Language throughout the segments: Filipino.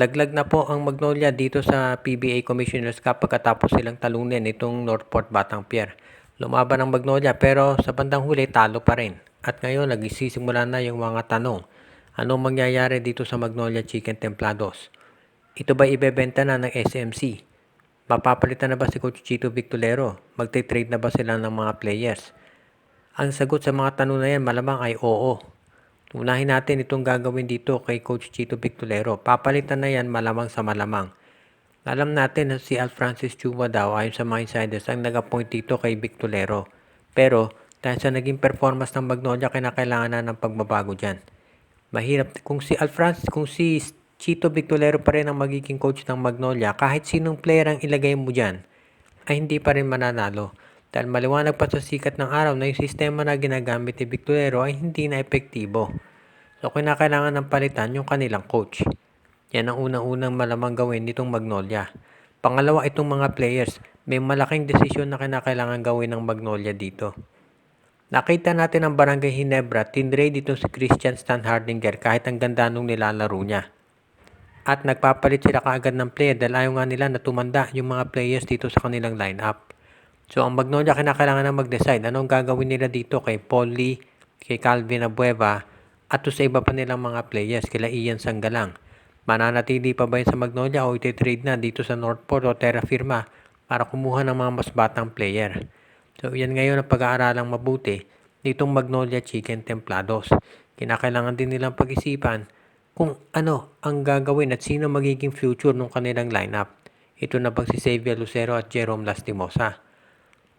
Laglag na po ang Magnolia dito sa PBA Commissioners Cup pagkatapos silang talunin itong Northport Batang-Pier. Lumaban ang Magnolia pero sa bandang huli talo pa rin. At ngayon nagsisimula na yung mga tanong. Anong mangyayari dito sa Magnolia Chicken Templados? Ito ba ibebenta na ng SMC? Mapapalitan na ba si Coach Chito Victolero? Magte-trade na ba sila ng mga players? Ang sagot sa mga tanong na yan malamang ay oo. Unahin natin itong gagawin dito kay Coach Chito Victolero. Papalitan na yan malamang sa malamang. Alam natin na si Al Francis Chua daw ayon sa mga insiders ang nag-appoint dito kay Victolero. Pero dahil sa naging performance ng Magnolia, kinakailangan na ng pagbabago dyan. Mahirap kung si Chito Victolero pa rin ang magiging coach ng Magnolia, kahit sinong player ang ilagay mo dyan, ay hindi pa rin mananalo. Dahil maliwanag pa sa sikat ng araw na yung sistema na ginagamit ni Victolero ay hindi na epektibo. So kinakailangan ng palitan yung kanilang coach. Yan ang unang-unang malamang gawin nitong Magnolia. Pangalawa, itong mga players. May malaking desisyon na kinakailangan gawin ng Magnolia dito. Nakita natin ang Barangay Ginebra, tinrade dito si Christian Stan Hardinger kahit ang ganda nung nilalaro niya. At nagpapalit sila kaagad ng player dahil ayaw nga nila na tumanda yung mga players dito sa kanilang lineup. So ang Magnolia kinakailangan na mag-decide anong gagawin nila dito kay Paul Lee, kay Calvin Abueva, at sa iba pa nilang mga players, kila Ian Sanggalang. Mananatili pa ba yun sa Magnolia o iti-trade na dito sa Northport o Terra Firma para kumuha ng mga mas batang player? So yan ngayon ang pag-aaralang mabuti ditong Magnolia Chicken Templados. Kinakailangan din nilang pag-isipan kung ano ang gagawin at sino magiging future ng kanilang lineup. Ito na bang si Xavier Lucero at Jerome Lastimosa?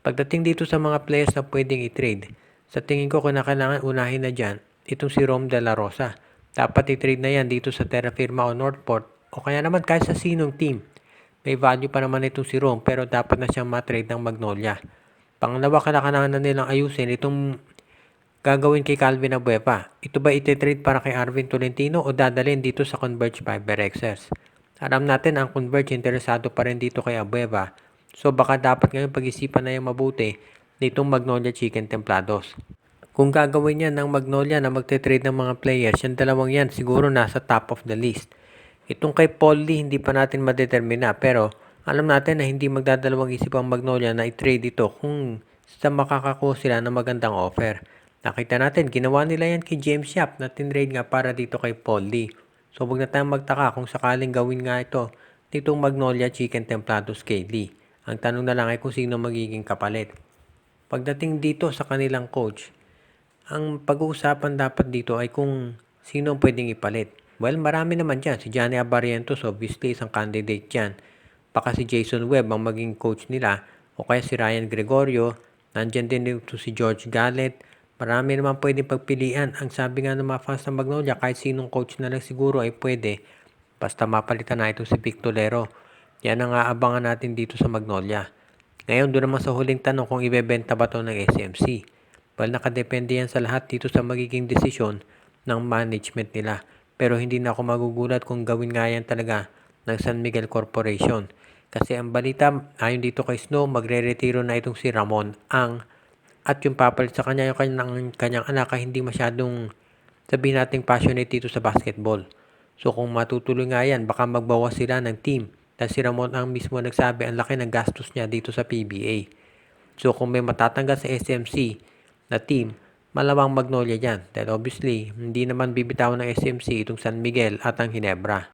Pagdating dito sa mga players na pwedeng i-trade, sa tingin ko kinakailangan unahin na dyan itong si Rom De La Rosa. Dapat i-trade na yan dito sa Terra Firma o Northport o kaya naman kahit sa sinong team. May value pa naman itong si Rom pero dapat na siyang matrade ng Magnolia. Pangalawa, kailangan na nilang ayusin itong gagawin kay Calvin Abueva. Ito ba iti-trade para kay Arvin Tolentino o dadalhin dito sa Converge FiberXers? Alam natin ang Converge interesado pa rin dito kay Abueva. So baka dapat ngayon pag-isipan na yung mabuti nitong Magnolia Chicken Templados. Kung gagawin yan ng Magnolia na magte-trade ng mga players, yung dalawang yan siguro nasa top of the list. Itong kay Paul Lee hindi pa natin madetermina pero alam natin na hindi magdadalawang isip ang Magnolia na i-trade ito kung sa makakakuha sila ng magandang offer. Nakita natin, ginawa nila yan kay James Yap na tinrade nga para dito kay Paul Lee. So huwag na tayong magtaka kung sakaling gawin nga ito nitong Magnolia Chicken Templados kay Lee. Ang tanong na lang ay kung sino magiging kapalit. Pagdating dito sa kanilang coach, ang pag-uusapan dapat dito ay kung sino ang pwedeng ipalit. Well, marami naman dyan. Si Johnny Abarrientos obviously isang candidate dyan. Baka si Jason Webb ang maging coach nila o kaya si Ryan Gregorio. Nandyan din dito si George Gallet. Marami naman pwedeng pagpilian. Ang sabi nga ng mga fans ng Magnolia, kahit sinong coach na lang siguro ay pwede. Basta mapalitan na ito si Victolero. Yan ang aabangan natin dito sa Magnolia. Ngayon, doon naman sa huling tanong kung ibebenta ba ito ng SMC. Well, nakadepende yan sa lahat dito sa magiging desisyon ng management nila. Pero hindi na ako magugulat kung gawin nga yan talaga ng San Miguel Corporation. Kasi ang balita, ayon dito kay Snow, magre-retiro na itong si Ramon Ang at yung papalit sa kanya yung kanyang anak ay hindi masyadong sabihin nating passionate dito sa basketball. So kung matutuloy nga yan, baka magbawas sila ng team. Dahil si Ramon ang mismo nagsabi ang laki ng gastos niya dito sa PBA. So kung may matatanggal sa SMC na team, malawang Magnolia dyan. Dahil obviously, hindi naman bibitaw ng SMC itong San Miguel at ang Ginebra.